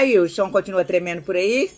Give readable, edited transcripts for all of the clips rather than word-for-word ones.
Aí, o chão continua tremendo por aí?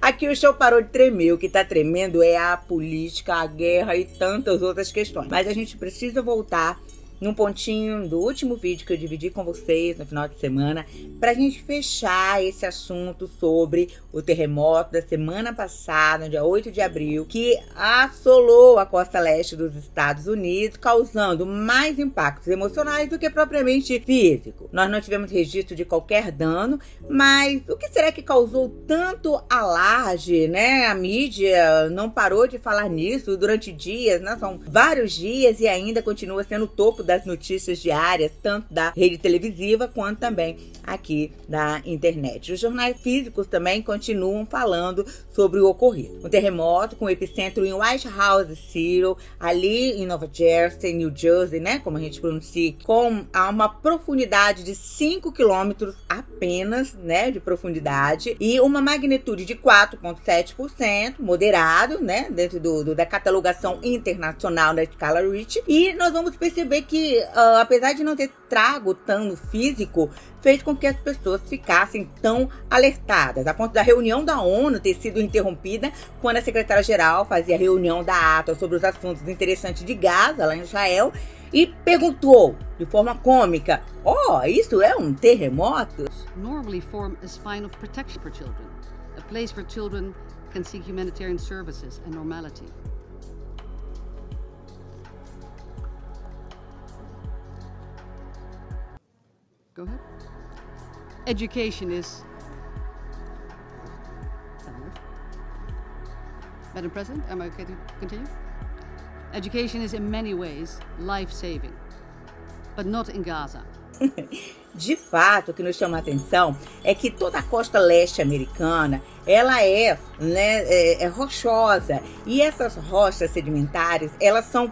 Aqui o chão parou de tremer. O que tá tremendo é a política, a guerra e tantas outras questões. Mas a gente precisa voltar num pontinho do último vídeo que eu dividi com vocês no final de semana, pra gente fechar esse assunto sobre o terremoto da semana passada, no dia 8 de abril, que assolou a costa leste dos Estados Unidos, causando mais impactos emocionais do que propriamente físicos. Nós não tivemos registro de qualquer dano, mas o que será que causou tanto alarde, né? A mídia não parou de falar nisso durante dias, né? São vários dias e ainda continua sendo o topo das notícias diárias, tanto da rede televisiva quanto também aqui da internet. Os jornais físicos também continuam falando sobre o ocorrido. Um terremoto com epicentro em White House City, ali em Nova Jersey, New Jersey, né, como a gente pronuncia, com uma profundidade de 5 quilômetros apenas, né, de profundidade, e uma magnitude de 4,7%, moderado, né, dentro da catalogação internacional da escala Richter. E nós vamos perceber que apesar de não ter trago dano físico, fez com que as pessoas ficassem tão alertadas, a ponto da reunião da ONU ter sido interrompida quando a secretária-geral fazia a reunião da ATA sobre os assuntos interessantes de Gaza, lá em Israel, e perguntou de forma cômica: isso é um terremoto? Normally form a spine of protection for children, a place where children can seek humanitarian services and normality. Go ahead. Education is... Madam President, am I okay to continue? Education is in many ways life-saving, but not in Gaza. De fato, o que nos chama a atenção é que toda a costa leste americana, ela é rochosa, e essas rochas sedimentares, elas são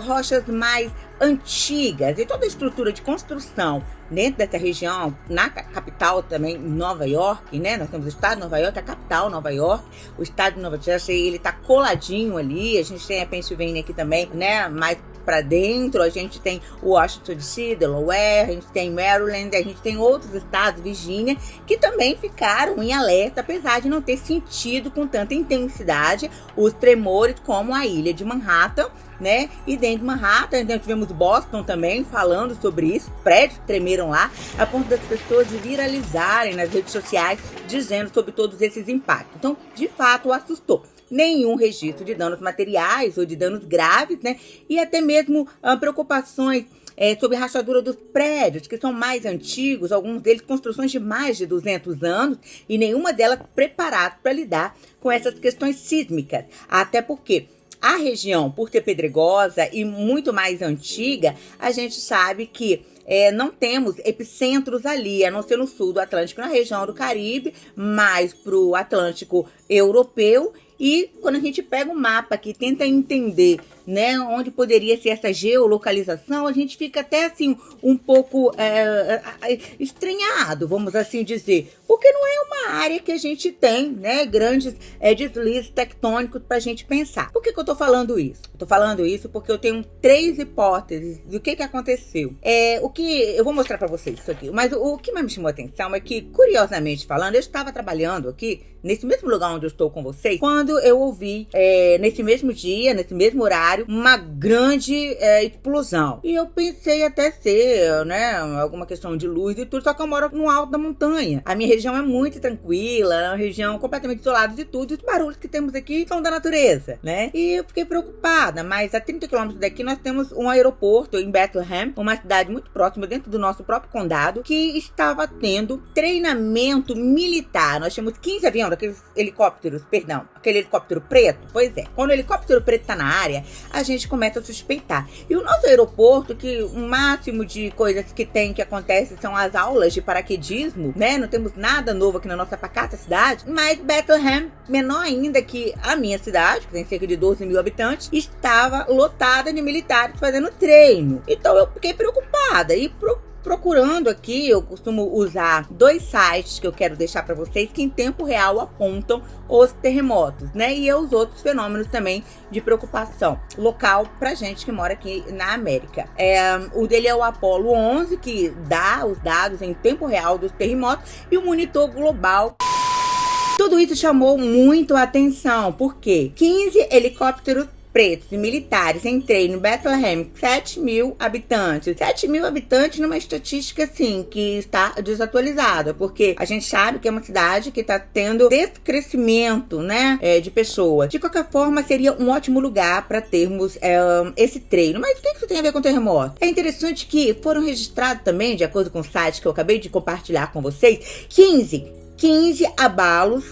rochas mais antigas, e toda a estrutura de construção dentro dessa região, na capital também, Nova York, né? Nós temos o estado de Nova York, a capital Nova York, o estado de Nova Jersey, ele tá coladinho ali, a gente tem a Pennsylvania aqui também, né? Mais para dentro, a gente tem Washington DC, Delaware, a gente tem Maryland, a gente tem outros estados, Virgínia, que também ficaram em alerta, apesar de não ter sentido com tanta intensidade os tremores como a ilha de Manhattan, né? E dentro de Manhattan, nós tivemos Boston também falando sobre isso, prédios tremeram lá, a ponto das pessoas viralizarem nas redes sociais dizendo sobre todos esses impactos. Então, de fato, assustou. Nenhum registro de danos materiais ou de danos graves, né? E até mesmo preocupações sobre a rachadura dos prédios, que são mais antigos, alguns deles construções de mais de 200 anos, e nenhuma delas preparada para lidar com essas questões sísmicas. Até porque a região, por ser pedregosa e muito mais antiga, a gente sabe que não temos epicentros ali, a não ser no sul do Atlântico, na região do Caribe, mais para o Atlântico europeu. E quando a gente pega o mapa aqui, tenta entender, né, onde poderia ser essa geolocalização, a gente fica até assim um pouco estranhado, vamos assim dizer, porque não é uma área que a gente tem, né, grandes deslizes tectônicos para a gente pensar. Por que eu tô falando isso? Eu tô falando isso porque eu tenho 3 hipóteses do que aconteceu. Eu vou mostrar para vocês isso aqui, mas o que mais me chamou a atenção é que, curiosamente falando, eu estava trabalhando aqui nesse mesmo lugar onde eu estou com vocês, quando eu ouvi, nesse mesmo dia, nesse mesmo horário, uma grande explosão. E eu pensei até ser, né, alguma questão de luz e tudo, só que eu moro no alto da montanha. A minha região é muito tranquila, é uma região completamente isolada de tudo, e os barulhos que temos aqui são da natureza, né? E eu fiquei preocupada, mas a 30 quilômetros daqui nós temos um aeroporto em Bethlehem, uma cidade muito próxima, dentro do nosso próprio condado, que estava tendo treinamento militar. Nós tínhamos 15 aviões, aqueles helicópteros, aquele helicóptero preto. Pois é, quando o helicóptero preto tá na área, a gente começa a suspeitar. E o nosso aeroporto, que o máximo de coisas que acontece são as aulas de paraquedismo, né? Não temos nada novo aqui na nossa pacata cidade, mas Bethlehem, menor ainda que a minha cidade, que tem cerca de 12 mil habitantes, estava lotada de militares fazendo treino. Então eu fiquei preocupada e procurando aqui, eu costumo usar 2 sites que eu quero deixar para vocês que em tempo real apontam os terremotos, né? E os outros fenômenos também de preocupação local pra gente que mora aqui na América. O dele é o Apollo 11, que dá os dados em tempo real dos terremotos, e o Monitor Global. Tudo isso chamou muito a atenção, porque 15 helicópteros pretos e militares em treino em Bethlehem, 7.000 habitantes. 7.000 habitantes numa estatística, assim, que está desatualizada, porque a gente sabe que é uma cidade que está tendo descrescimento, né, de pessoas. De qualquer forma, seria um ótimo lugar para termos esse treino. Mas o que isso tem a ver com terremoto? É interessante que foram registrados também, de acordo com o site que eu acabei de compartilhar com vocês, 15 abalos,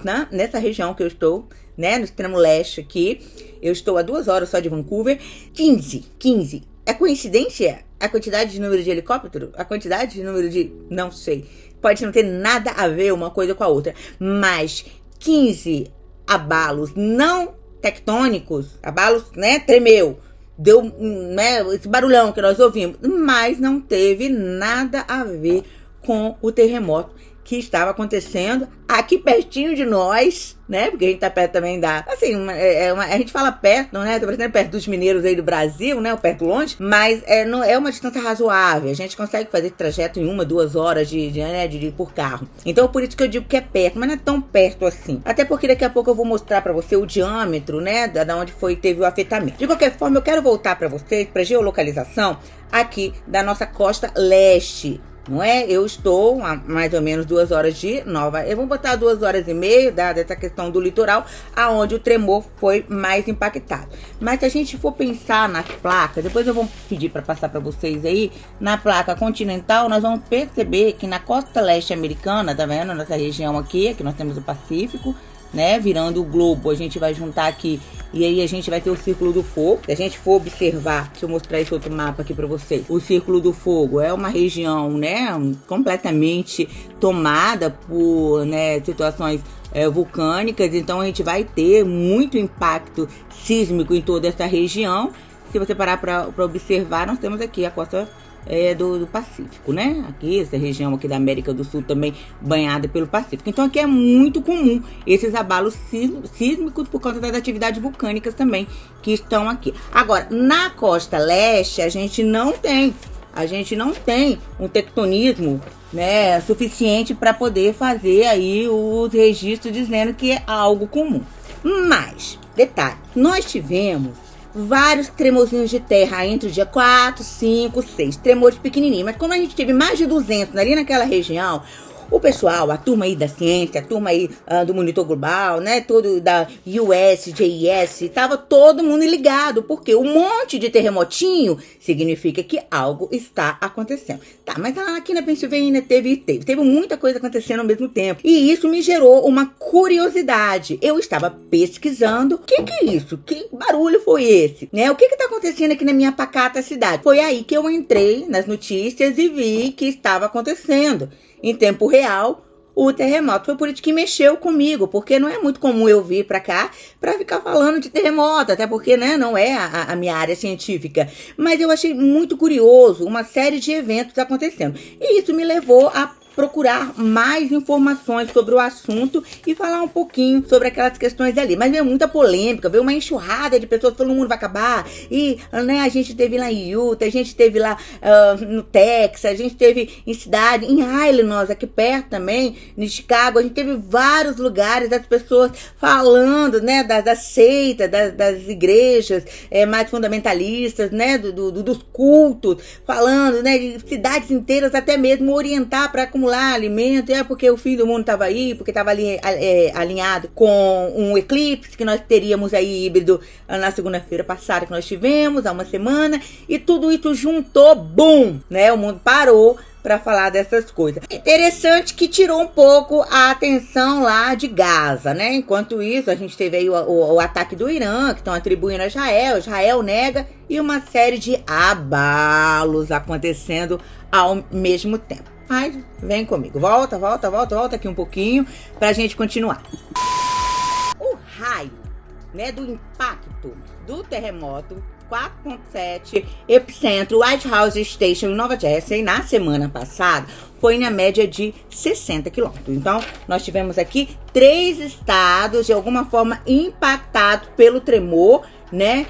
né, nessa região que eu estou, né, no extremo leste aqui. Eu estou a 2 horas só de Vancouver. 15. É coincidência? A quantidade de número de helicóptero? A quantidade de número de... Não sei. Pode não ter nada a ver uma coisa com a outra. Mas 15 abalos não tectônicos, abalos, né, tremeu. Deu, né, esse barulhão que nós ouvimos. Mas não teve nada a ver com o terremoto que estava acontecendo aqui pertinho de nós, né? Porque a gente tá perto também da... Assim, a gente fala perto, não é? Tá parecendo perto dos mineiros aí do Brasil, né? Ou perto longe, mas não é uma distância razoável. A gente consegue fazer esse trajeto em 1, 2 horas de por carro. Então, por isso que eu digo que é perto, mas não é tão perto assim. Até porque daqui a pouco eu vou mostrar pra você o diâmetro, né? Da onde teve o afetamento. De qualquer forma, eu quero voltar pra vocês, pra geolocalização aqui da nossa costa leste. Não é? Eu estou a mais ou menos 2 horas de Nova. Eu vou botar 2 horas e meia, dada essa questão do litoral, aonde o tremor foi mais impactado. Mas se a gente for pensar nas placas, depois eu vou pedir para passar para vocês aí, na placa continental, nós vamos perceber que na costa leste americana, tá vendo? Nessa região aqui nós temos o Pacífico, né? Virando o globo, a gente vai juntar aqui e aí a gente vai ter o Círculo do Fogo. Se a gente for observar, deixa eu mostrar esse outro mapa aqui pra vocês. O Círculo do Fogo é uma região, né, completamente tomada por, né, situações vulcânicas. Então a gente vai ter muito impacto sísmico em toda essa região. Se você parar para observar, nós temos aqui a costa do Pacífico, né? Aqui, essa região aqui da América do Sul também banhada pelo Pacífico. Então aqui é muito comum esses abalos sísmicos por conta das atividades vulcânicas também que estão aqui. Agora, na costa leste, a gente não tem um tectonismo, né, suficiente para poder fazer aí os registros dizendo que é algo comum. Mas, detalhe, nós tivemos vários tremorzinhos de terra entre o dia 4, 5, 6, tremores pequenininhos. Mas como a gente teve mais de 200 ali naquela região, o pessoal, a turma aí da ciência, a turma aí do Monitor Global, né, todo da USGS, tava todo mundo ligado, porque um monte de terremotinho significa que algo está acontecendo. Tá, mas lá aqui na Pensilvânia teve muita coisa acontecendo ao mesmo tempo, e isso me gerou uma curiosidade. Eu estava pesquisando, o que é isso? Que barulho foi esse? Né? O que tá acontecendo aqui na minha pacata cidade? Foi aí que eu entrei nas notícias e vi que estava acontecendo em tempo real o terremoto. Foi por isso que mexeu comigo, porque não é muito comum eu vir pra cá pra ficar falando de terremoto, até porque, né, não é a minha área científica. Mas eu achei muito curioso uma série de eventos acontecendo. E isso me levou a procurar mais informações sobre o assunto e falar um pouquinho sobre aquelas questões ali. Mas veio muita polêmica, veio uma enxurrada de pessoas falando que o mundo vai acabar. E, né, a gente teve lá em Utah, a gente teve lá no Texas, a gente teve em cidade, em Illinois, aqui perto também, em Chicago, a gente teve vários lugares das pessoas falando, né, da seita, das igrejas mais fundamentalistas, né, dos cultos, falando, né, de cidades inteiras até mesmo orientar para acumular alimento, porque o fim do mundo estava aí, porque estava ali alinhado com um eclipse que nós teríamos aí híbrido na segunda-feira passada que nós tivemos, há uma semana, e tudo isso juntou, bum, né, o mundo parou para falar dessas coisas. Interessante que tirou um pouco a atenção lá de Gaza, né? Enquanto isso, a gente teve aí o ataque do Irã, que estão atribuindo a Israel nega, e uma série de abalos acontecendo ao mesmo tempo. Mas vem comigo, volta aqui um pouquinho pra gente continuar. O raio né, do impacto do terremoto 4.7 epicentro White House Station em Nova Jersey na semana passada foi na média de 60 quilômetros. Então, nós tivemos aqui 3 estados de alguma forma impactados pelo tremor, né,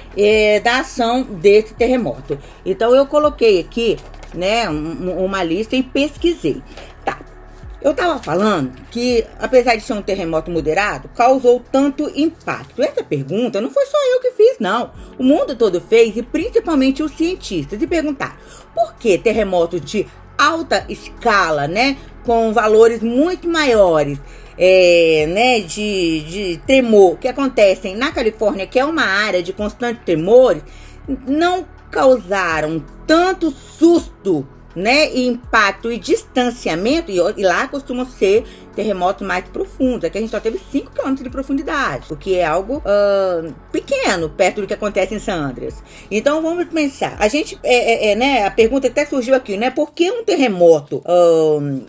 da ação desse terremoto. Então, eu coloquei aqui, né, uma lista e pesquisei. Tá. Eu tava falando que, apesar de ser um terremoto moderado, causou tanto impacto. Essa pergunta não foi só eu que fiz, não. O mundo todo fez, e principalmente os cientistas, e perguntaram por que terremotos de alta escala, né, com valores muito maiores, né, de tremor, que acontecem na Califórnia, que é uma área de constantes tremores, não causaram tanto susto, né, impacto e distanciamento, e lá costumam ser terremotos mais profundos. Aqui a gente só teve 5 km de profundidade, o que é algo pequeno perto do que acontece em San Andreas. Então vamos pensar, a gente, né, a pergunta até surgiu aqui, né, por que um terremoto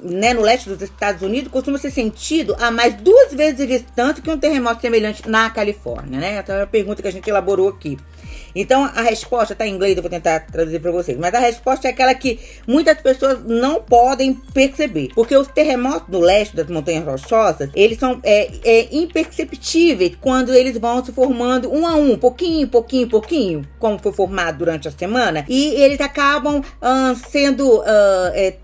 né, no leste dos Estados Unidos costuma ser sentido a mais 2 vezes de distância que um terremoto semelhante na Califórnia, né? Essa é a pergunta que a gente elaborou aqui. Então, a resposta está em inglês, eu vou tentar traduzir para vocês. Mas a resposta é aquela que muitas pessoas não podem perceber. Porque os terremotos no leste das Montanhas Rochosas, eles são imperceptíveis quando eles vão se formando um a um, pouquinho, como foi formado durante a semana. E eles acabam sendo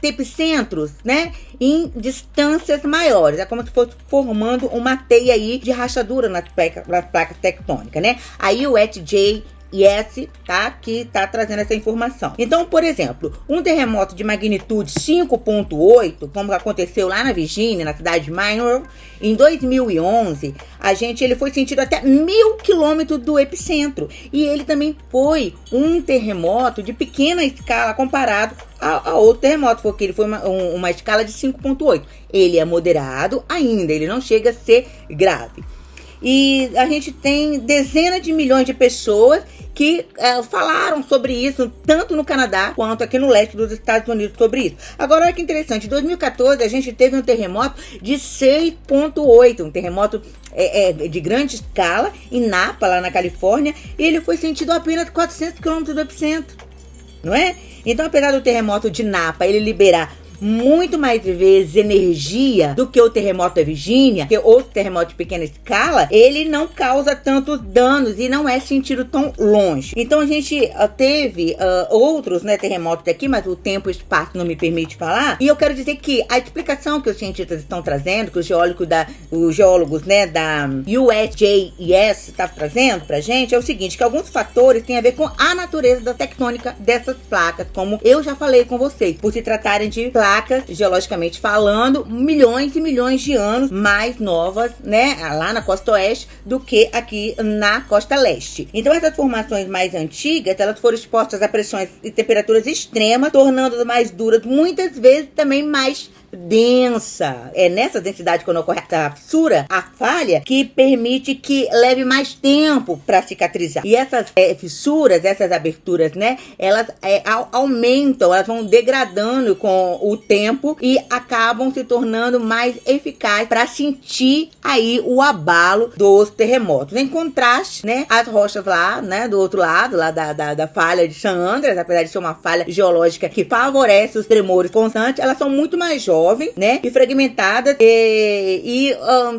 epicentros, né, em distâncias maiores. É como se fosse formando uma teia aí de rachadura nas placas tectônicas, né? Aí o ETJS, tá? Que tá trazendo essa informação. Então, por exemplo, um terremoto de magnitude 5.8, como aconteceu lá na Virgínia, na cidade de Monroe, em 2011, ele foi sentido até 1000 quilômetros do epicentro. E ele também foi um terremoto de pequena escala comparado a outro terremoto, porque ele foi uma escala de 5.8. Ele é moderado ainda, ele não chega a ser grave. E a gente tem dezenas de milhões de pessoas que falaram sobre isso, tanto no Canadá quanto aqui no leste dos Estados Unidos sobre isso. Agora, olha que interessante, em 2014 a gente teve um terremoto de 6.8, um terremoto de grande escala, em Napa, lá na Califórnia, e ele foi sentido a apenas 400 km do epicentro, não é? Então, apesar do terremoto de Napa, ele liberar muito mais vezes energia do que o terremoto da Virgínia, que outro terremoto de pequena escala, ele não causa tantos danos e não é sentido tão longe. Então a gente teve outros, né, terremotos aqui, mas o tempo e o espaço não me permite falar. E eu quero dizer que a explicação que os cientistas estão trazendo, que os geólogos, né, da USGS estão trazendo pra gente, é o seguinte, que alguns fatores têm a ver com a natureza da tectônica dessas placas, como eu já falei com vocês, por se tratarem de placas, geologicamente falando, milhões e milhões de anos mais novas, né, lá na costa oeste do que aqui na costa leste. Então essas formações mais antigas, elas foram expostas a pressões e temperaturas extremas, tornando-as mais duras, muitas vezes também mais densa. É nessa densidade, quando ocorre a fissura, a falha, que permite que leve mais tempo para cicatrizar. E essas fissuras, essas aberturas, né, elas aumentam, elas vão degradando com o tempo e acabam se tornando mais eficazes para sentir aí o abalo dos terremotos. Em contraste, né, as rochas lá, né, do outro lado, lá da falha de San Andreas, apesar de ser uma falha geológica que favorece os tremores constantes, elas são muito mais jovens, né, e fragmentadas e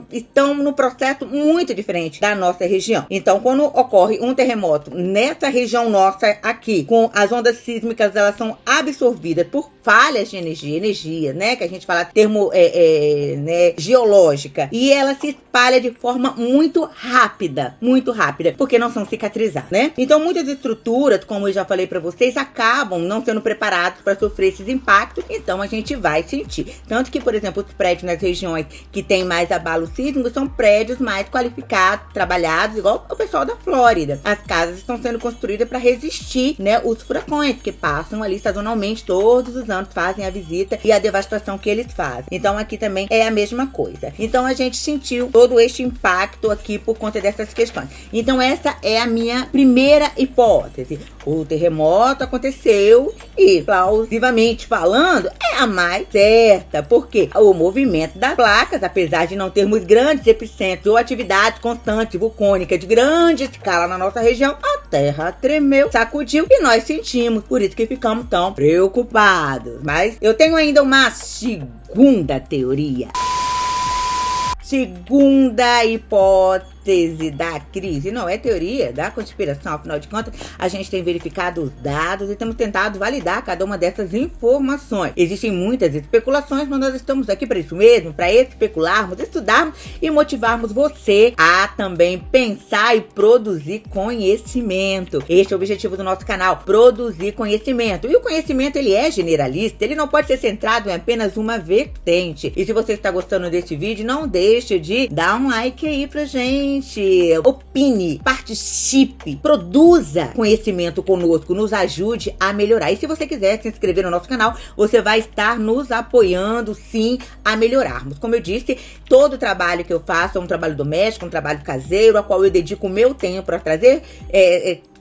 estão no processo muito diferente da nossa região. Então, quando ocorre um terremoto nessa região nossa aqui, com as ondas sísmicas, elas são absorvidas por falhas de energia, né, que a gente fala termo né, geológica, e ela se espalha de forma muito rápida, porque não são cicatrizadas, né? Então, muitas estruturas, como eu já falei para vocês, acabam não sendo preparadas para sofrer esses impactos, então a gente vai sentir. Tanto que, por exemplo, os prédios nas regiões que tem mais abalo sísmico são prédios mais qualificados, trabalhados, igual o pessoal da Flórida. As casas estão sendo construídas para resistir, né, os furacões que passam ali sazonalmente todos os anos, fazem a visita e a devastação que eles fazem. Então aqui também é a mesma coisa. Então a gente sentiu todo este impacto aqui por conta dessas questões. Então essa é a minha primeira hipótese. O terremoto aconteceu e, plausivamente falando, é a mais certa. certa, porque o movimento das placas, apesar de não termos grandes epicentros ou atividade constante vulcânica de grande escala na nossa região, a Terra tremeu, sacudiu e nós sentimos, por isso que ficamos tão preocupados. Mas eu tenho ainda uma segunda teoria. Segunda hipótese da crise. Não é teoria da conspiração, afinal de contas, a gente tem verificado os dados e temos tentado validar cada uma dessas informações. Existem muitas especulações, mas nós estamos aqui para isso mesmo, para especularmos, estudarmos e motivarmos você a também pensar e produzir conhecimento. Este é o objetivo do nosso canal, produzir conhecimento. E o conhecimento, ele é generalista, ele não pode ser centrado em apenas uma vertente. E se você está gostando desse vídeo, não deixe de dar um like aí pra gente. Opine, participe, produza conhecimento conosco, nos ajude a melhorar. E se você quiser se inscrever no nosso canal, você vai estar nos apoiando sim a melhorarmos. Como eu disse, todo o trabalho que eu faço é um trabalho doméstico, um trabalho caseiro, a qual eu dedico o meu tempo para trazer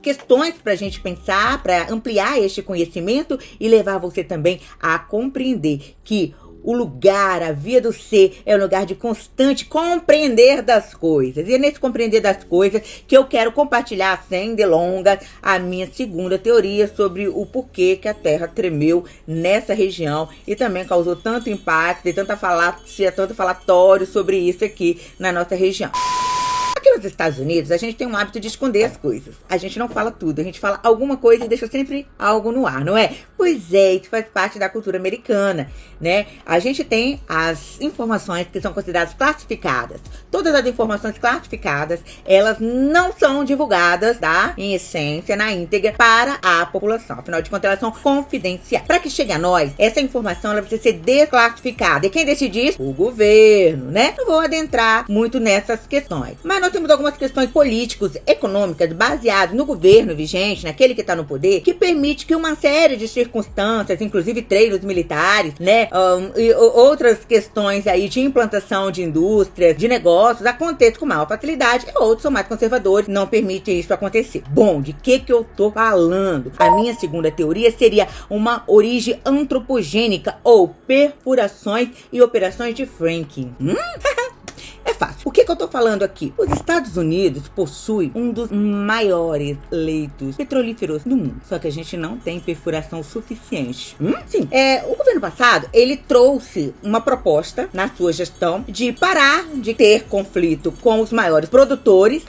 questões pra gente pensar, para ampliar este conhecimento e levar você também a compreender que o lugar, a via do ser, é um lugar de constante compreender das coisas. E é nesse compreender das coisas que eu quero compartilhar, sem delongas, a minha segunda teoria sobre o porquê que a Terra tremeu nessa região e também causou tanto impacto e tanto falatório sobre isso aqui na nossa região. Aqui nos Estados Unidos, a gente tem um hábito de esconder as coisas. A gente não fala tudo, a gente fala alguma coisa e deixa sempre algo no ar, não é? Pois é, isso faz parte da cultura americana, né? A gente tem as informações que são consideradas classificadas. Todas as informações classificadas, elas não são divulgadas, tá? Em essência, na íntegra, para a população. Afinal de contas, elas são confidenciais. Para que chegue a nós, essa informação ela precisa ser desclassificada. E quem decide isso? O governo, né? Não vou adentrar muito nessas questões. Mas nós temos algumas questões políticas, econômicas, baseadas no governo vigente, naquele que está no poder, que permite que uma série de circunstâncias, inclusive treinos militares, né, e outras questões aí de implantação de indústrias, de negócios, aconteçam com maior facilidade, e outros são mais conservadores, não permitem isso acontecer. Bom, de que eu tô falando? A minha segunda teoria seria uma origem antropogênica ou perfurações e operações de fracking. É fácil. O que eu tô falando aqui? Os Estados Unidos possuem um dos maiores leitos petrolíferos do mundo. Só que a gente não tem perfuração suficiente. Sim. O governo passado, ele trouxe uma proposta na sua gestão de parar de ter conflito com os maiores produtores.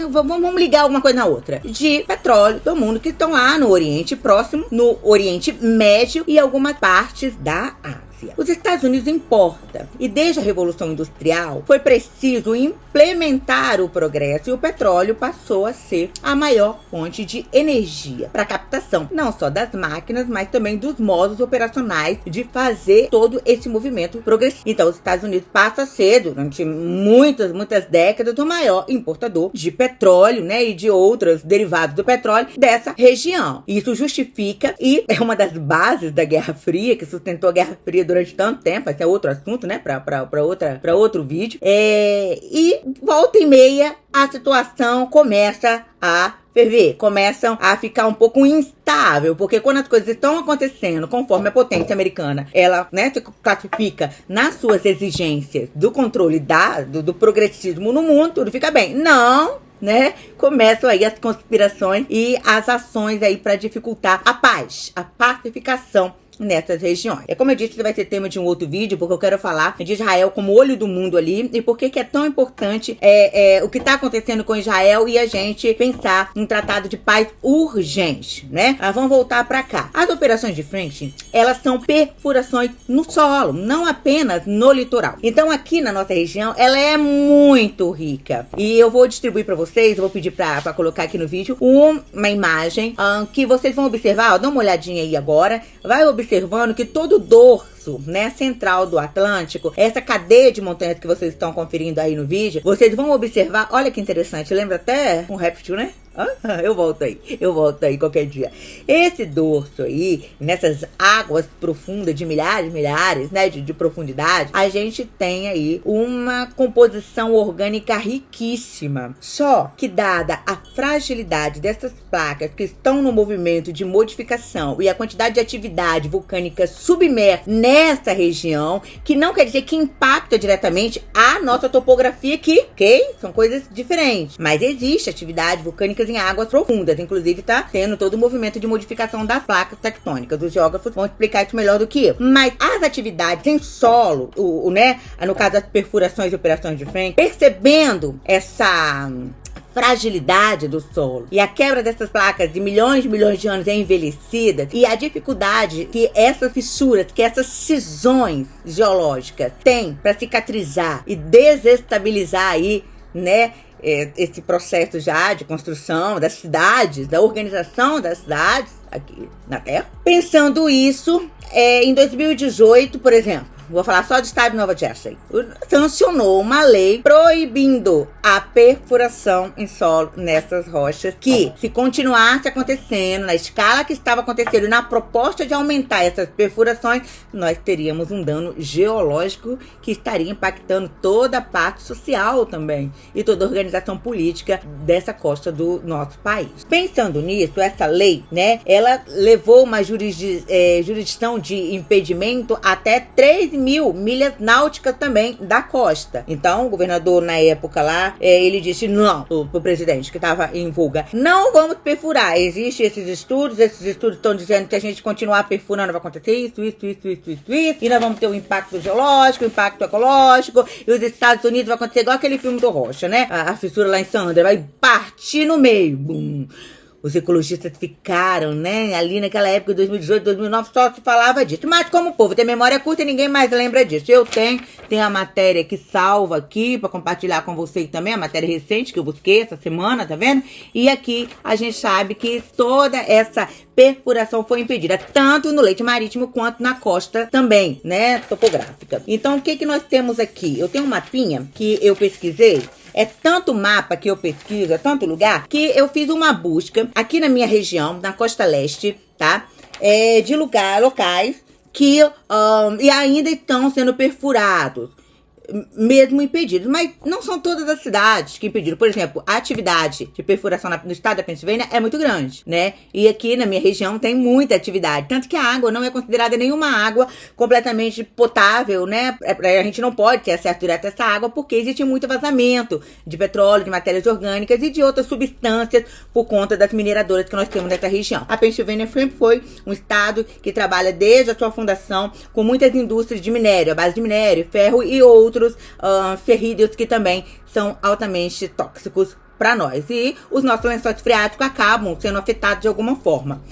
Vamos ligar uma coisa na outra. De petróleo do mundo que estão lá no Oriente Próximo, no Oriente Médio e algumas partes da Ásia. Os Estados Unidos importam, e desde a Revolução Industrial foi preciso implementar o progresso e o petróleo passou a ser a maior fonte de energia para captação, não só das máquinas, mas também dos modos operacionais de fazer todo esse movimento progressivo. Então, os Estados Unidos passam a ser, durante muitas décadas, o maior importador de petróleo, né, e de outros derivados do petróleo dessa região. Isso justifica, e é uma das bases da Guerra Fria, que sustentou a Guerra Fria durante tanto tempo. Esse é outro assunto, né, para outro vídeo. E volta e meia a situação começa a ferver, começam a ficar um pouco instável, porque quando as coisas estão acontecendo conforme a potência americana, ela, né, se classifica nas suas exigências do controle do progressismo no mundo, tudo fica bem. Não, né? Começam aí as conspirações e as ações aí para dificultar a paz, a pacificação nessas regiões. Como eu disse, isso vai ser tema de um outro vídeo, porque eu quero falar de Israel como olho do mundo ali, e por que é tão importante o que está acontecendo com Israel e a gente pensar em um tratado de paz urgente, né? Mas vamos voltar para cá. As operações de fracking, elas são perfurações no solo, não apenas no litoral. Então aqui na nossa região, ela é muito rica. E eu vou distribuir para vocês, eu vou pedir para colocar aqui no vídeo uma imagem que vocês vão observar, ó, dá uma olhadinha aí agora, vai observando que todo o dorso, né, central do Atlântico, essa cadeia de montanhas que vocês estão conferindo aí no vídeo, vocês vão observar, olha que interessante, lembra até um réptil, né? Eu volto aí qualquer dia. Esse dorso aí, nessas águas profundas de milhares, né, de profundidade, a gente tem aí uma composição orgânica riquíssima. Só que dada a fragilidade dessas placas que estão no movimento de modificação e a quantidade de atividade vulcânica submersa nessa região, que não quer dizer que impacta diretamente a nossa topografia aqui, ok? São coisas diferentes. Mas existe atividades vulcânicas em águas profundas, inclusive tá tendo todo o movimento de modificação das placas tectônicas. Os geógrafos vão explicar isso melhor do que eu. Mas as atividades em solo, né, no caso das perfurações e operações de Frank, percebendo essa fragilidade do solo e a quebra dessas placas de milhões de anos envelhecidas e a dificuldade que essas fissuras, que essas cisões geológicas têm para cicatrizar e desestabilizar aí, né, esse processo já de construção das cidades, da organização das cidades aqui na Terra. Pensando isso, em 2018, por exemplo, vou falar só do estado de Nova Jersey, sancionou uma lei proibindo a perfuração em solo nessas rochas, que se continuasse acontecendo na escala que estava acontecendo e na proposta de aumentar essas perfurações, nós teríamos um dano geológico que estaria impactando toda a parte social também e toda a organização política dessa costa do nosso país. Pensando nisso, essa lei, né, ela levou uma jurisdição de impedimento até 3.000 milhas náuticas também da costa. Então, o governador na época lá, ele disse não pro presidente que estava em vulga. Não vamos perfurar. Existem esses estudos estão dizendo que a gente continuar perfurando vai acontecer isso, e nós vamos ter um impacto geológico, um impacto ecológico, e os Estados Unidos vai acontecer igual aquele filme do Rocha, né? A fissura lá em Sandra vai partir no meio. Bum. Os ecologistas ficaram, né, ali naquela época, 2018, 2009, só se falava disso. Mas como o povo tem memória curta, ninguém mais lembra disso. Eu tenho a matéria que salva aqui para compartilhar com vocês também, a matéria recente que eu busquei essa semana, tá vendo? E aqui a gente sabe que toda essa perfuração foi impedida, tanto no leito marítimo quanto na costa também, né, topográfica. Então, o que nós temos aqui? Eu tenho um mapinha que eu pesquisei. É tanto mapa que eu pesquiso, é tanto lugar, que eu fiz uma busca aqui na minha região, na costa leste, tá? De locais que e ainda estão sendo perfurados, mesmo impedidos. Mas não são todas as cidades que impediram. Por exemplo, a atividade de perfuração no estado da Pensilvânia é muito grande, né? E aqui na minha região tem muita atividade. Tanto que a água não é considerada nenhuma água completamente potável, né? A gente não pode ter acesso direto a essa água porque existe muito vazamento de petróleo, de matérias orgânicas e de outras substâncias por conta das mineradoras que nós temos nessa região. A Pensilvânia sempre foi um estado que trabalha desde a sua fundação com muitas indústrias de minério, a base de minério, ferro e outros ferrídeos que também são altamente tóxicos para nós. E os nossos lençóis freáticos acabam sendo afetados de alguma forma.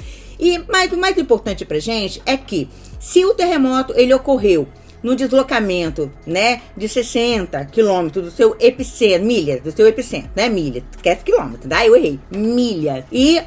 Mas o mais importante pra gente é que se o terremoto ele ocorreu no deslocamento, né, de 60 quilômetros do seu epicentro, milhas do seu epicentro, né, milhas, esquece quilômetros, tá? Eu errei, milhas. E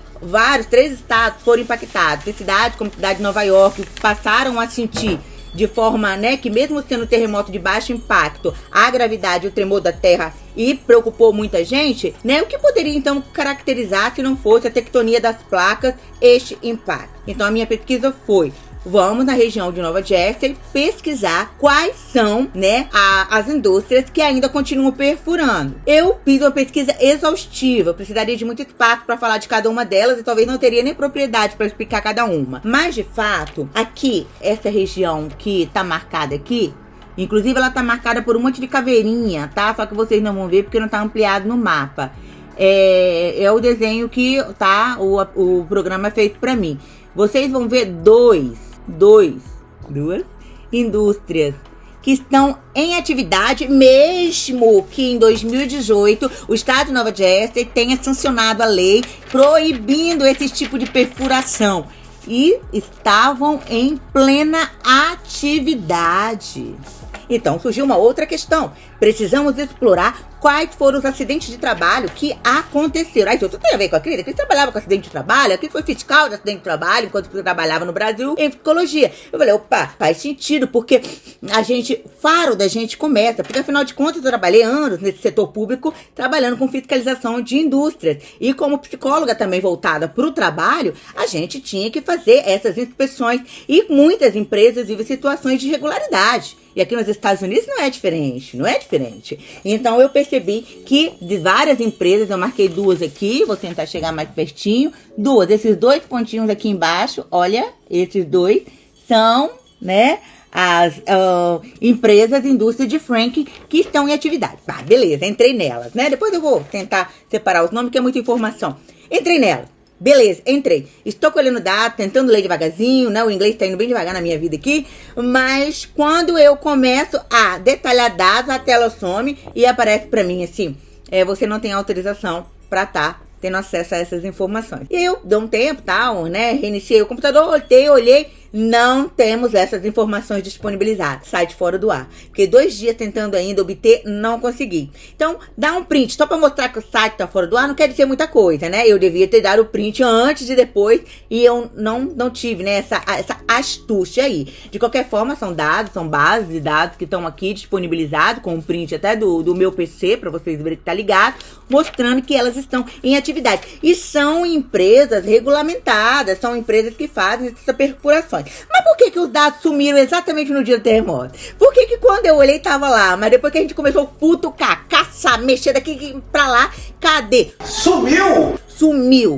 3 estados foram impactados, cidades como a cidade de Nova York passaram a sentir de forma, né, que mesmo sendo terremoto de baixo impacto, a gravidade e o tremor da terra e preocupou muita gente, né, o que poderia então caracterizar se não fosse a tectonia das placas este impacto. Então a minha pesquisa foi: vamos na região de Nova Jersey pesquisar quais são, né, as indústrias que ainda continuam perfurando. Eu fiz uma pesquisa exaustiva, eu precisaria de muito espaço para falar de cada uma delas e talvez não teria nem propriedade para explicar cada uma. Mas, de fato, aqui, essa região que tá marcada aqui, inclusive ela tá marcada por um monte de caveirinha, tá? Só que vocês não vão ver porque não tá ampliado no mapa. É o desenho que, tá, o programa fez para mim. Vocês vão ver duas indústrias que estão em atividade, mesmo que em 2018 o estado de Nova Jersey tenha sancionado a lei proibindo esse tipo de perfuração e estavam em plena atividade. Então surgiu uma outra questão. Precisamos explorar quais foram os acidentes de trabalho que aconteceram. Isso tudo tem a ver com a Cris. A Cris trabalhava com acidente de trabalho. A Cris foi fiscal de acidente de trabalho enquanto eu trabalhava no Brasil em psicologia. Eu falei, opa, faz sentido, porque faro da gente começa. Porque afinal de contas eu trabalhei anos nesse setor público trabalhando com fiscalização de indústrias. E como psicóloga também voltada para o trabalho, a gente tinha que fazer essas inspeções. E muitas empresas vivem situações de irregularidade. E aqui nos Estados Unidos não é diferente. Então eu percebi que de várias empresas, eu marquei 2 aqui, vou tentar chegar mais pertinho. Esses 2 pontinhos aqui embaixo, olha, esses 2 são, né, as empresas, indústria de fracking que estão em atividade. Tá, beleza, entrei nelas, né? Depois eu vou tentar separar os nomes, que é muita informação. Entrei nelas. Beleza, entrei. Estou colhendo dados, tentando ler devagarzinho, né? O inglês tá indo bem devagar na minha vida aqui. Mas quando eu começo a detalhar dados, a tela some e aparece pra mim assim: você não tem autorização pra estar tendo acesso a essas informações. E eu dou um tempo, tal, né? Reiniciei o computador, olhei. Não temos essas informações disponibilizadas. Site fora do ar. Fiquei 2 dias tentando ainda obter, não consegui. Então, dá um print. Só para mostrar que o site tá fora do ar não quer dizer muita coisa, né? Eu devia ter dado o print antes e depois. E eu não tive, né? Essa astúcia aí. De qualquer forma, são dados, são bases de dados que estão aqui disponibilizados, com um print até do meu PC, para vocês verem que tá ligado, mostrando que elas estão em atividade. E são empresas regulamentadas, são empresas que fazem essa perfuração. Mas por que os dados sumiram exatamente no dia do terremoto? Por que quando eu olhei tava lá, mas depois que a gente começou a futucar, caçar, mexer daqui pra lá, cadê? Sumiu!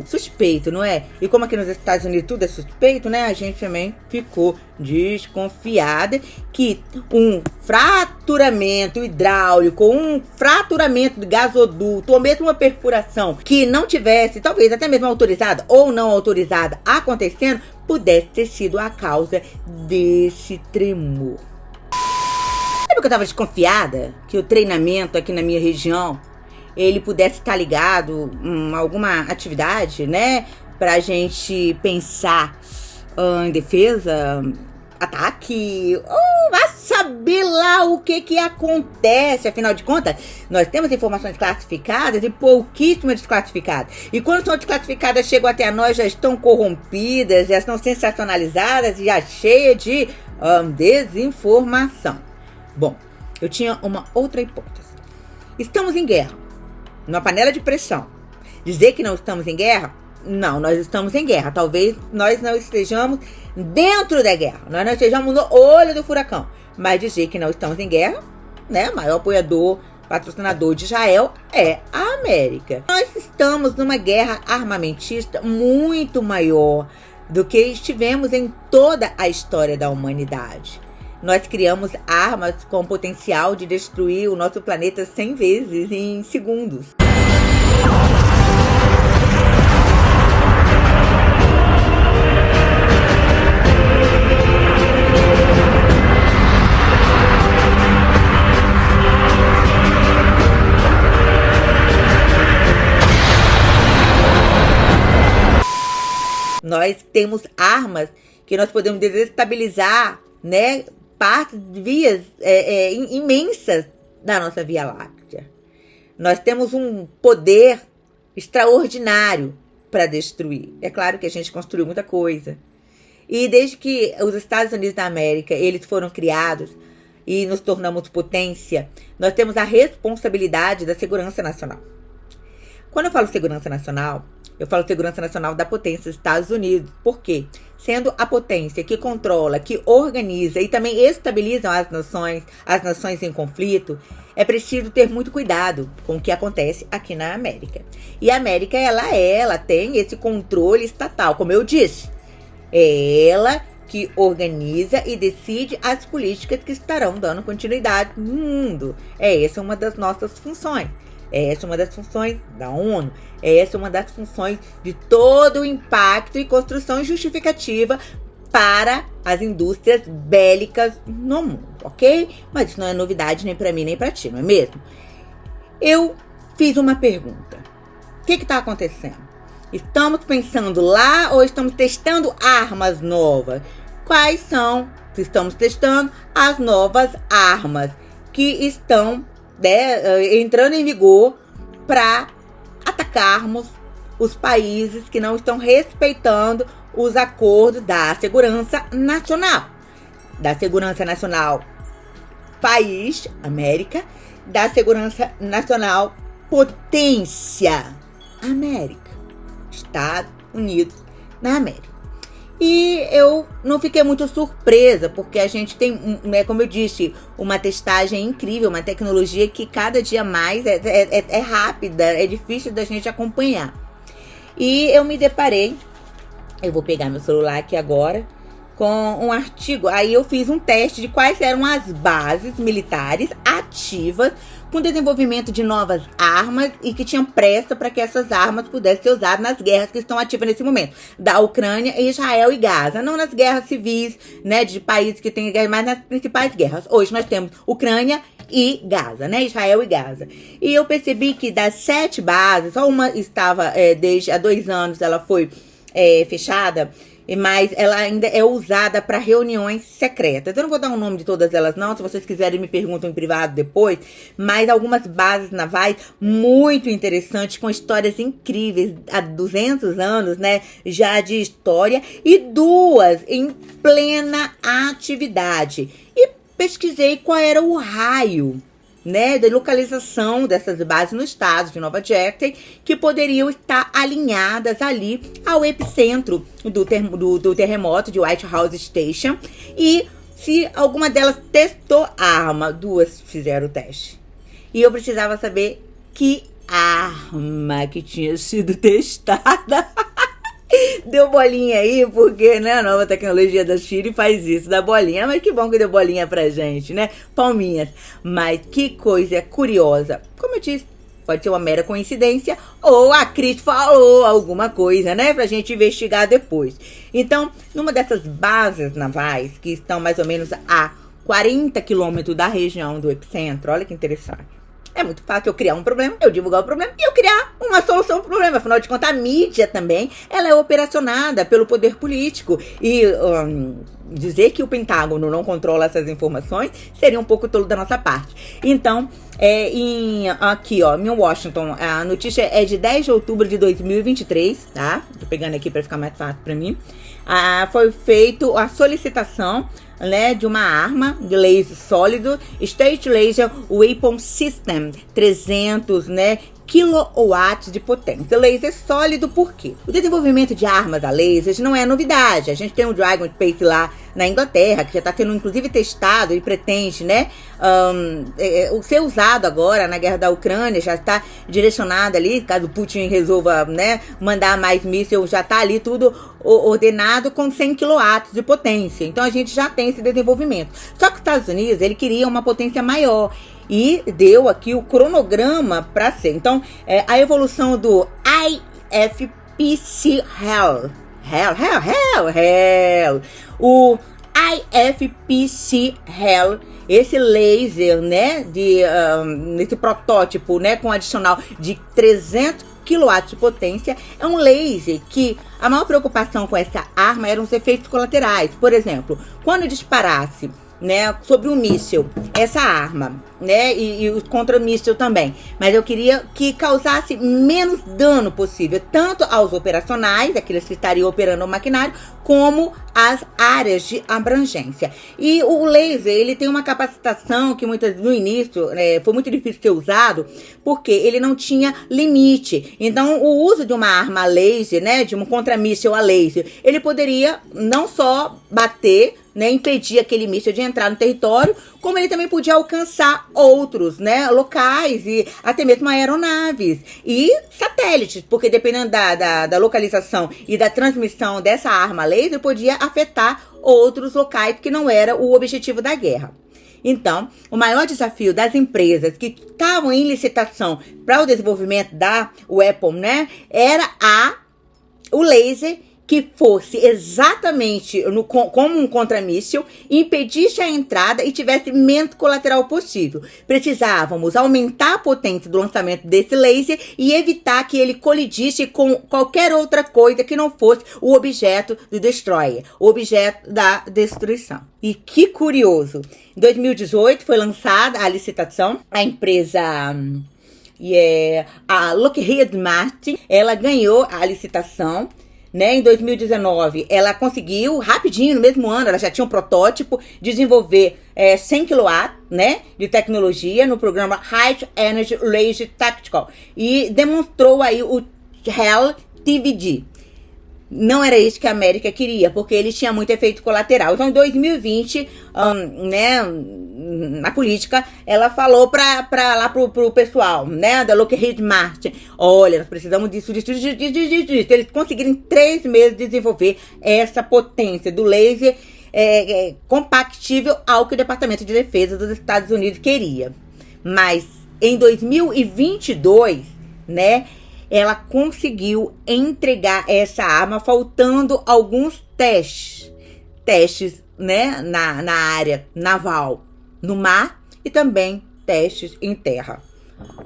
Suspeito, não é? E como aqui nos Estados Unidos tudo é suspeito, né? A gente também ficou desconfiada que um fraturamento hidráulico, um fraturamento de gasoduto, ou mesmo uma perfuração que não tivesse, talvez até mesmo autorizada ou não autorizada, acontecendo, pudesse ter sido a causa desse tremor. Sabe que eu tava desconfiada? Que o treinamento aqui na minha região, ele pudesse estar ligado a alguma atividade, né? Pra gente pensar em defesa, ataque, ou a saber lá o que acontece. Afinal de contas, nós temos informações classificadas e pouquíssimas desclassificadas. E quando são desclassificadas, chegam até nós, já estão corrompidas, já estão sensacionalizadas e já cheias de desinformação. Bom, eu tinha uma outra hipótese. Estamos em guerra. Numa panela de pressão. Dizer que não estamos em guerra? Não, nós estamos em guerra. Talvez nós não estejamos dentro da guerra. Nós não estejamos no olho do furacão. Mas dizer que não estamos em guerra, né? O maior apoiador, patrocinador de Israel é a América. Nós estamos numa guerra armamentista muito maior do que estivemos em toda a história da humanidade. Nós criamos armas com potencial de destruir o nosso planeta 100 vezes em segundos. Nós temos armas que nós podemos desestabilizar, né? Partes de vias imensas da nossa Via Láctea. Nós temos um poder extraordinário para destruir. É claro que a gente construiu muita coisa. E desde que os Estados Unidos da América, eles foram criados e nos tornamos potência, nós temos a responsabilidade da segurança nacional. Quando eu falo segurança nacional, eu falo segurança nacional da potência dos Estados Unidos. Por quê? Sendo a potência que controla, que organiza e também estabiliza as nações em conflito, é preciso ter muito cuidado com o que acontece aqui na América. E a América, ela tem esse controle estatal, como eu disse. É ela que organiza e decide as políticas que estarão dando continuidade no mundo. Essa é uma das nossas funções. Essa é uma das funções da ONU. Essa é uma das funções de todo o impacto e construção justificativa para as indústrias bélicas no mundo, ok? Mas isso não é novidade nem para mim nem para ti, não é mesmo? Eu fiz uma pergunta. O que está acontecendo? Estamos pensando lá ou estamos testando armas novas? Quais são? Estamos testando as novas armas que estão entrando em vigor para atacarmos os países que não estão respeitando os acordos da segurança nacional. Da segurança nacional país, América, da segurança nacional potência, América, Estados Unidos da América. E eu não fiquei muito surpresa, porque a gente tem, como eu disse, uma testagem incrível, uma tecnologia que cada dia mais é rápida, é difícil da gente acompanhar. E eu me deparei, eu vou pegar meu celular aqui agora, com um artigo. Aí eu fiz um teste de quais eram as bases militares ativas com desenvolvimento de novas armas e que tinham pressa para que essas armas pudessem ser usadas nas guerras que estão ativas nesse momento, da Ucrânia, Israel e Gaza. Não nas guerras civis, né, de países que têm guerra, mas nas principais guerras. Hoje nós temos Ucrânia e Gaza, né, Israel e Gaza. E eu percebi que das 7 bases, só uma estava, desde há 2 anos, ela foi fechada, mas ela ainda é usada para reuniões secretas. Eu não vou dar o nome de todas elas não, se vocês quiserem me perguntam em privado depois, mas algumas bases navais muito interessantes, com histórias incríveis, há 200 anos, né, já de história, e 2 em plena atividade. E pesquisei qual era o raio, né, da localização dessas bases no estado de Nova Jersey, que poderiam estar alinhadas ali ao epicentro do terremoto de White House Station, e se alguma delas testou a arma. 2 fizeram o teste. E eu precisava saber que arma que tinha sido testada. Deu bolinha aí, porque, né, a nova tecnologia da Chile faz isso, dá bolinha. Mas que bom que deu bolinha pra gente, né? Palminhas. Mas que coisa curiosa. Como eu disse, pode ser uma mera coincidência, ou a Cris falou alguma coisa, né, pra gente investigar depois. Então, numa dessas bases navais, que estão mais ou menos a 40 quilômetros da região do epicentro, olha que interessante. É muito fácil eu criar um problema, eu divulgar o problema e eu criar uma solução para o problema. Afinal de contas, a mídia também, ela é operacionada pelo poder político. E dizer que o Pentágono não controla essas informações seria um pouco tolo da nossa parte. Então, aqui, ó, em Washington, a notícia é de 10 de outubro de 2023, tá? Tô pegando aqui para ficar mais fácil para mim. Foi feita a solicitação, né, de uma arma de laser sólido, State Laser Weapon System 300, né, kilowatts de potência. Laser sólido, por quê? O desenvolvimento de armas a lasers não é novidade. A gente tem o Dragon Space lá na Inglaterra, que já está sendo inclusive testado e pretende, né, ser usado agora na guerra da Ucrânia. Já está direcionado ali, caso Putin resolva, né, mandar mais mísseis, já está ali tudo ordenado com 100 kW de potência. Então a gente já tem esse desenvolvimento. Só que os Estados Unidos, ele queria uma potência maior e deu aqui o cronograma para ser. Então, a evolução do IFPC o IFPC esse laser, né, nesse protótipo, né, com adicional de 300 kW de potência, é um laser que a maior preocupação com essa arma eram os efeitos colaterais. Por exemplo, quando disparasse, né, sobre um míssil, essa arma, né, e o contramíssil também, mas eu queria que causasse menos dano possível, tanto aos operacionais, aqueles que estariam operando o maquinário, como às áreas de abrangência. E o laser, ele tem uma capacitação que no início, foi muito difícil ser usado, porque ele não tinha limite. Então, o uso de uma arma laser, né, de um contramíssil a laser, ele poderia não só bater, né, impedir aquele míssil de entrar no território, como ele também podia alcançar outros, né, locais e até mesmo aeronaves e satélites, porque dependendo da localização e da transmissão dessa arma laser, podia afetar outros locais que não era o objetivo da guerra. Então, o maior desafio das empresas que estavam em licitação para o desenvolvimento da weapon, né, era o laser que fosse exatamente como um contramíssil, impedisse a entrada e tivesse menos colateral possível. Precisávamos aumentar a potência do lançamento desse laser e evitar que ele colidisse com qualquer outra coisa que não fosse o objeto do destroyer, o objeto da destruição. E que curioso, em 2018 foi lançada a licitação, a empresa a Lockheed Martin, ela ganhou a licitação, né, em 2019, ela conseguiu, rapidinho, no mesmo ano, ela já tinha um protótipo, desenvolver 100 kW, né, de tecnologia no programa High Energy Laser Tactical e demonstrou aí o HEL-TVD. não era isso que a América queria, porque ele tinha muito efeito colateral. Então, em 2020, né, a política, ela falou lá pro pessoal, né, da Lockheed Martin, olha, nós precisamos disso. Eles conseguiram em 3 meses desenvolver essa potência do laser compactível ao que o Departamento de Defesa dos Estados Unidos queria. Mas em 2022, né, ela conseguiu entregar essa arma, faltando alguns testes, né, na área naval, no mar, e também testes em terra.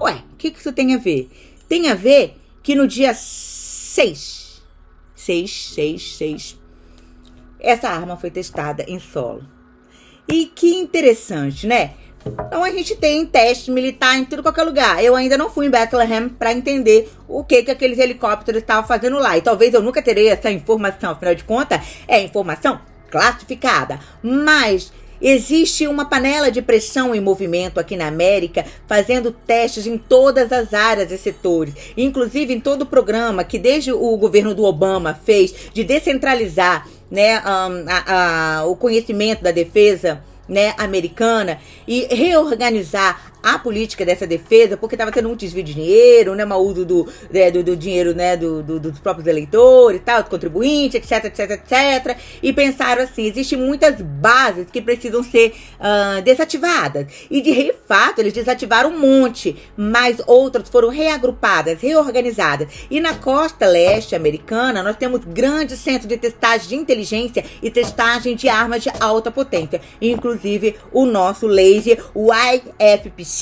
Ué, o que isso tem a ver? Tem a ver que no dia 6, essa arma foi testada em solo. E que interessante, né? Então a gente tem teste militar em tudo qualquer lugar. Eu ainda não fui em Bethlehem para entender o que aqueles helicópteros estavam fazendo lá. E talvez eu nunca terei essa informação. Afinal de contas, é informação classificada. Mas existe uma panela de pressão em movimento aqui na América, fazendo testes em todas as áreas e setores. Inclusive em todo o programa que desde o governo do Obama fez de descentralizar, né, o conhecimento da defesa, né, americana, e reorganizar a política dessa defesa, porque estava tendo um desvio de dinheiro, né, mau uso do dinheiro, né, dos próprios eleitores, tal, dos contribuintes, etc. E pensaram assim, existem muitas bases que precisam ser desativadas. E de fato, eles desativaram um monte, mas outras foram reagrupadas, reorganizadas. E na costa leste americana, nós temos grandes centros de testagem de inteligência e testagem de armas de alta potência. Inclusive, o nosso laser, o IFPC-HEL,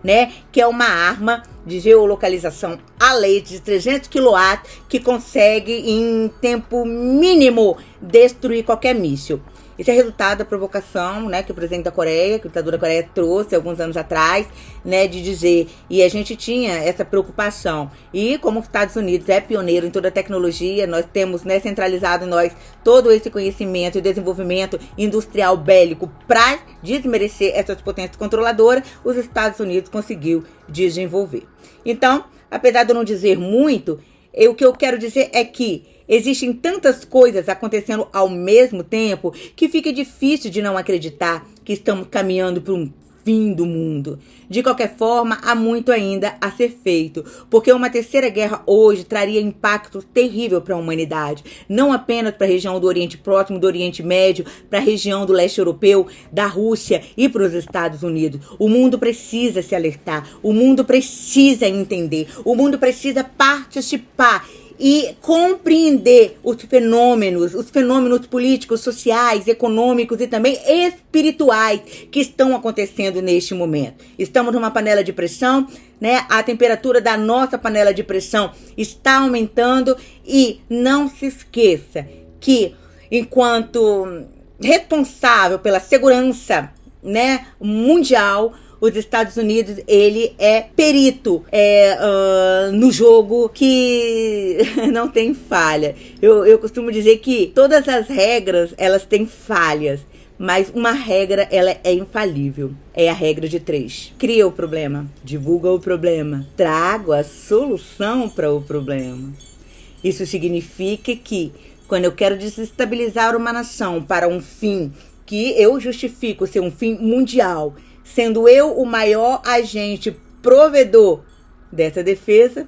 né? Que é uma arma de geolocalização a laser de 300 kW que consegue, em tempo mínimo, destruir qualquer míssil. Isso é resultado da provocação, né, que o presidente da Coreia, que o ditador da Coreia trouxe alguns anos atrás, né, de dizer, e a gente tinha essa preocupação. E como os Estados Unidos é pioneiro em toda a tecnologia, nós temos, né, centralizado em nós todo esse conhecimento e desenvolvimento industrial bélico para desmerecer essas potências controladoras, os Estados Unidos conseguiu desenvolver. Então, apesar de eu não dizer muito, o que eu quero dizer é que existem tantas coisas acontecendo ao mesmo tempo que fica difícil de não acreditar que estamos caminhando para um fim do mundo. De qualquer forma, há muito ainda a ser feito, porque uma terceira guerra hoje traria impacto terrível para a humanidade, não apenas para a região do Oriente Próximo, do Oriente Médio, para a região do leste europeu, da Rússia e para os Estados Unidos. O mundo precisa se alertar, o mundo precisa entender, o mundo precisa participar e compreender os fenômenos políticos, sociais, econômicos e também espirituais que estão acontecendo neste momento. Estamos numa panela de pressão, né? A temperatura da nossa panela de pressão está aumentando e não se esqueça que, enquanto responsável pela segurança, né, mundial, os Estados Unidos, ele é perito no jogo que não tem falha. Eu costumo dizer que todas as regras, elas têm falhas, mas uma regra, ela é infalível. É a regra de 3. Cria o problema, divulga o problema, trago a solução para o problema. Isso significa que, quando eu quero desestabilizar uma nação para um fim que eu justifico ser um fim mundial, sendo eu o maior agente provedor dessa defesa,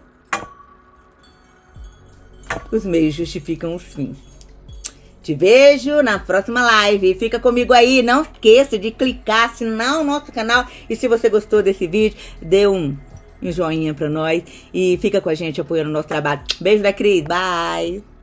os meios justificam os fins. Te vejo na próxima live. Fica comigo aí. Não esqueça de clicar, assinar o nosso canal. E se você gostou desse vídeo, dê um joinha pra nós. E fica com a gente apoiando o nosso trabalho. Beijo da Cris. Bye!